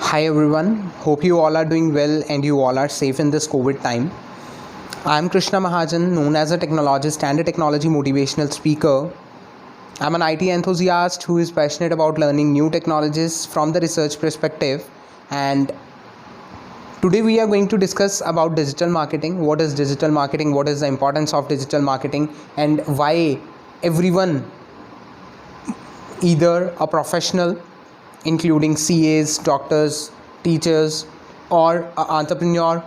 Hi everyone, hope you all are doing well and you all are safe in this COVID time. I'm Krishna Mahajan, known as a technologist and a technology motivational speaker. I'm an IT enthusiast who is passionate about learning new technologies from the research perspective, and today we are going to discuss about digital marketing. What is digital marketing? What is the importance of digital marketing, and why everyone, either a professional including CAs, doctors, teachers, or an entrepreneur,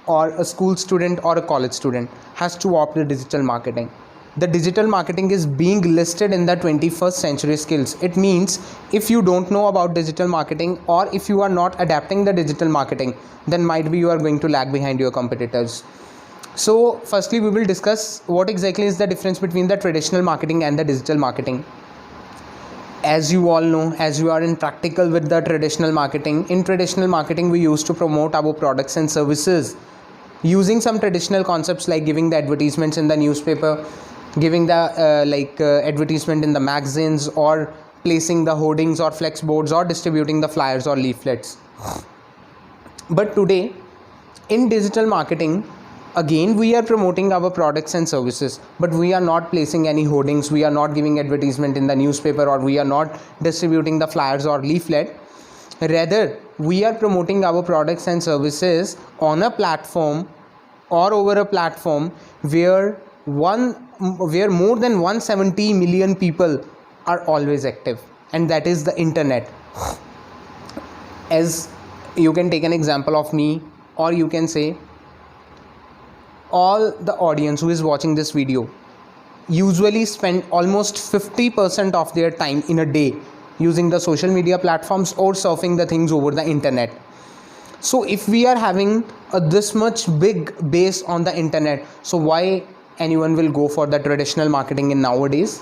or a school student or a college student, has to opt the digital marketing. The digital marketing is being listed in the 21st century skills. It means if you don't know about digital marketing, or if you are not adapting the digital marketing, then might be you are going to lag behind your competitors. So firstly, we will discuss what exactly is the difference between the traditional marketing and the digital marketing. As you all know, as you are in practical with the traditional marketing, in traditional marketing we used to promote our products and services using some traditional concepts like giving the advertisements in the newspaper, giving the advertisement in the magazines, or placing the hoardings or flex boards, or distributing the flyers or leaflets. But today in digital marketing, again we are promoting our products and services, but we are not placing any hoardings, we are not giving advertisement in the newspaper, or we are not distributing the flyers or leaflet. Rather, we are promoting our products and services on a platform or over a platform where more than 170 million people are always active, and that is the internet. As you can take an example of me, or you can say all the audience who is watching this video usually spend almost 50% of their time in a day using the social media platforms or surfing the things over the internet. So if we are having this much big base on the internet, so why anyone will go for the traditional marketing in nowadays?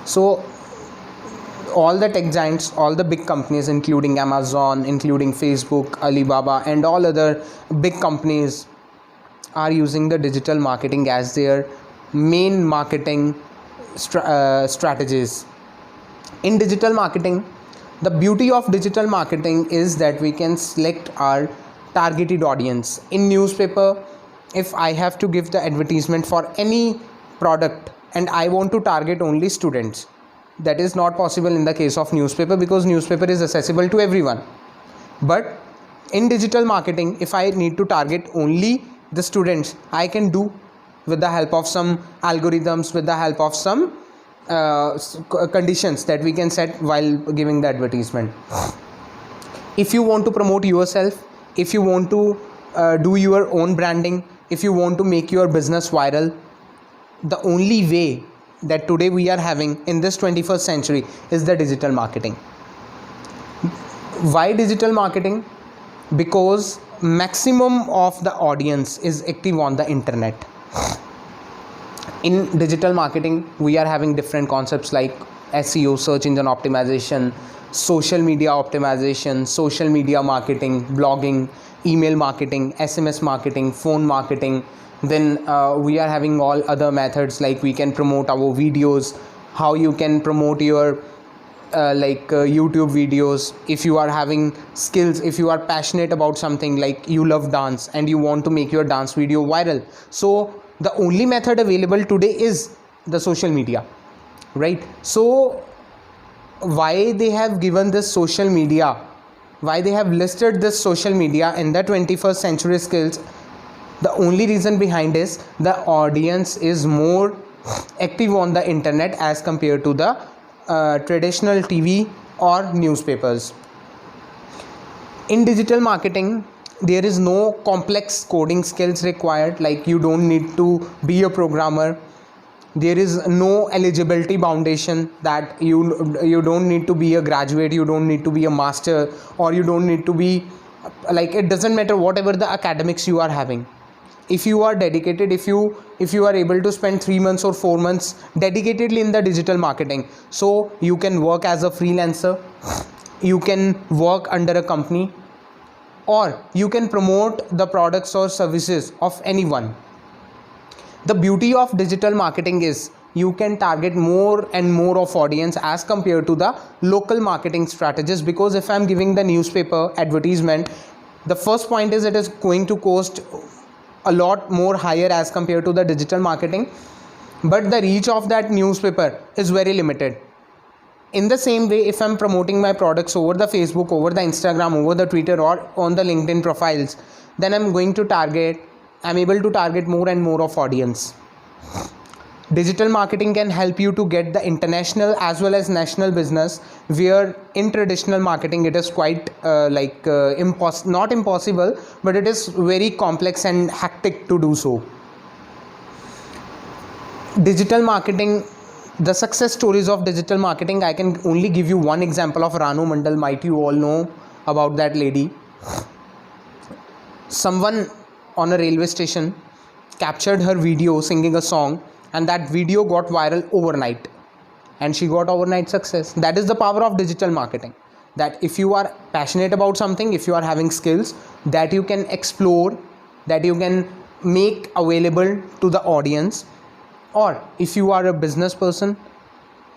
So all the tech giants, all the big companies, including Amazon, including Facebook, Alibaba, and all other big companies, are using the digital marketing as their main marketing strategies. In digital marketing, the beauty of digital marketing is that we can select our targeted audience. In newspaper, if I have to give the advertisement for any product and I want to target only students, that is not possible in the case of newspaper, because newspaper is accessible to everyone. But in digital marketing, if I need to target only the students, I can do with the help of some algorithms, with the help of some conditions that we can set while giving the advertisement. If you want to promote yourself, if you want to do your own branding, if you want to make your business viral, the only way that today we are having in this 21st century is the digital marketing. Why digital marketing? Because maximum of the audience is active on the internet. In digital marketing, we are having different concepts like SEO, search engine optimization, social media optimization, social media marketing, blogging, email marketing, SMS marketing, phone marketing. Then we are having all other methods, like we can promote our videos, how you can promote your YouTube videos. If you are having skills, if you are passionate about something, like you love dance and you want to make your dance video viral, so the only method available today is the social media, right? So why they have given this social media, why they have listed this social media in the 21st century skills? The only reason behind is the audience is more active on the internet as compared to the traditional TV or newspapers. In digital marketing, there is no complex coding skills required, like you don't need to be a programmer. There is no eligibility foundation, that you don't need to be a graduate, you don't need to be a master, or you don't need to be it doesn't matter whatever the academics you are having. If you are dedicated, if you are able to spend 3 months or 4 months dedicatedly in the digital marketing, so you can work as a freelancer, you can work under a company, or you can promote the products or services of anyone. The beauty of digital marketing is you can target more and more of audience as compared to the local marketing strategies. Because if I'm giving the newspaper advertisement, the first point is it is going to cost a lot more higher as compared to the digital marketing, but the reach of that newspaper is very limited. In the same way, if I'm promoting my products over the Facebook, over the Instagram, over the Twitter, or on the LinkedIn profiles, then I'm able to target more and more of audience. Digital marketing can help you to get the international as well as national business, where in traditional marketing it is quite not impossible, but it is very complex and hectic to do so. Digital marketing, the success stories of digital marketing, I can only give you one example of Ranu Mandal. Might you all know about that lady. Someone on a railway station captured her video singing a song, and that video got viral overnight, and she got overnight success. That is the power of digital marketing, that if you are passionate about something, if you are having skills that you can explore, that you can make available to the audience, or if you are a business person,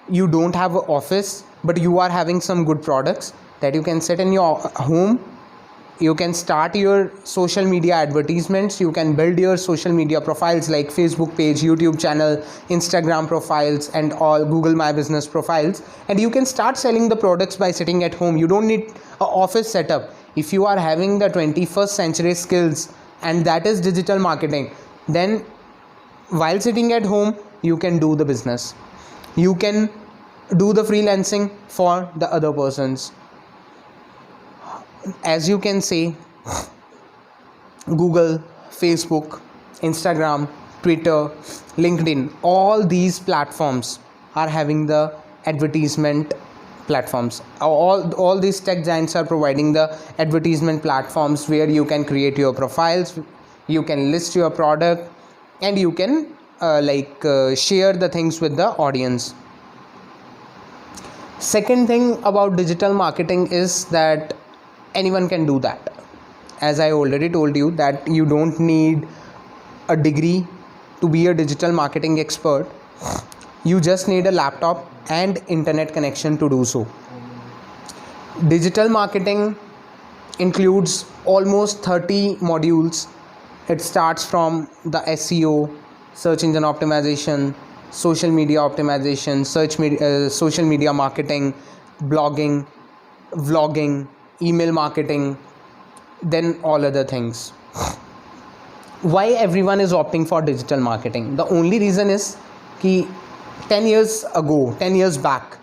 you don't have an office but you are having some good products that you can sit in your home, you can start your social media advertisements, you can build your social media profiles like Facebook page, YouTube channel, Instagram profiles, and all Google My Business profiles, and you can start selling the products by sitting at home. You don't need an office setup. If you are having the 21st century skills, and that is digital marketing, then while sitting at home you can do the business, you can do the freelancing for the other persons. As you can say, Google, Facebook, Instagram, Twitter, LinkedIn, all these platforms are having the advertisement platforms. All these tech giants are providing the advertisement platforms where you can create your profiles, you can list your product, and you can share the things with the audience. Second thing about digital marketing is that anyone can do that. As I already told you, that you don't need a degree to be a digital marketing expert. You just need a laptop and internet connection to do so. Digital marketing includes almost 30 modules. It starts from the SEO, search engine optimization, social media optimization, social media marketing, blogging, vlogging, email marketing, then all other things. Why everyone is opting for digital marketing? The only reason is कि 10 years back,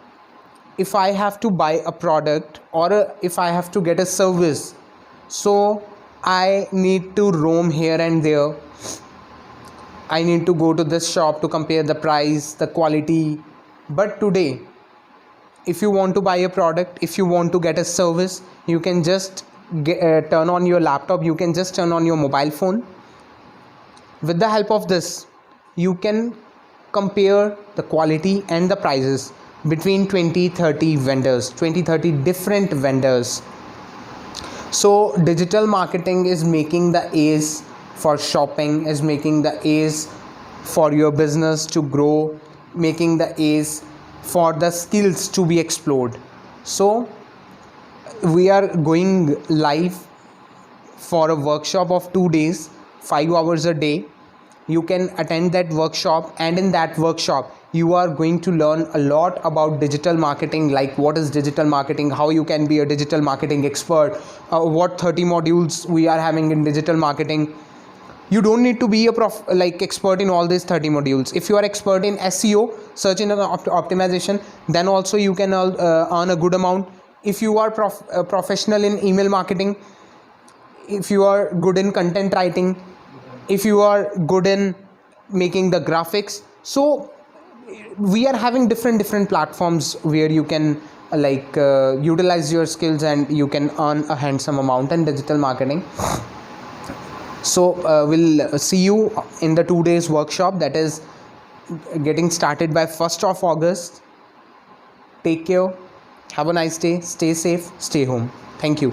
if I have to buy a product or if I have to get a service, so I need to roam here and there. I need to go to this shop to compare the price, the quality. But today, if you want to buy a product, if you want to get a service, you can just turn on your laptop, you can just turn on your mobile phone. With the help of this, you can compare the quality and the prices between 20-30 different vendors. So digital marketing is making the ace for shopping, is making the ace for your business to grow, making the ace for the skills to be explored. So we are going live for a workshop of 2 days, 5 hours a day. You can attend that workshop, and in that workshop you are going to learn a lot about digital marketing, like what is digital marketing, how you can be a digital marketing expert, what 30 modules we are having in digital marketing. You don't need to be a expert in all these 30 modules. If you are expert in SEO, search engine optimization, then also you can earn a good amount. If you are professional in email marketing, if you are good in content writing, if you are good in making the graphics, so we are having different platforms where you can utilize your skills and you can earn a handsome amount in digital marketing. So we'll see you in the 2 days workshop that is getting started by 1st of August. Take care, have a nice day, stay safe, stay home. Thank you.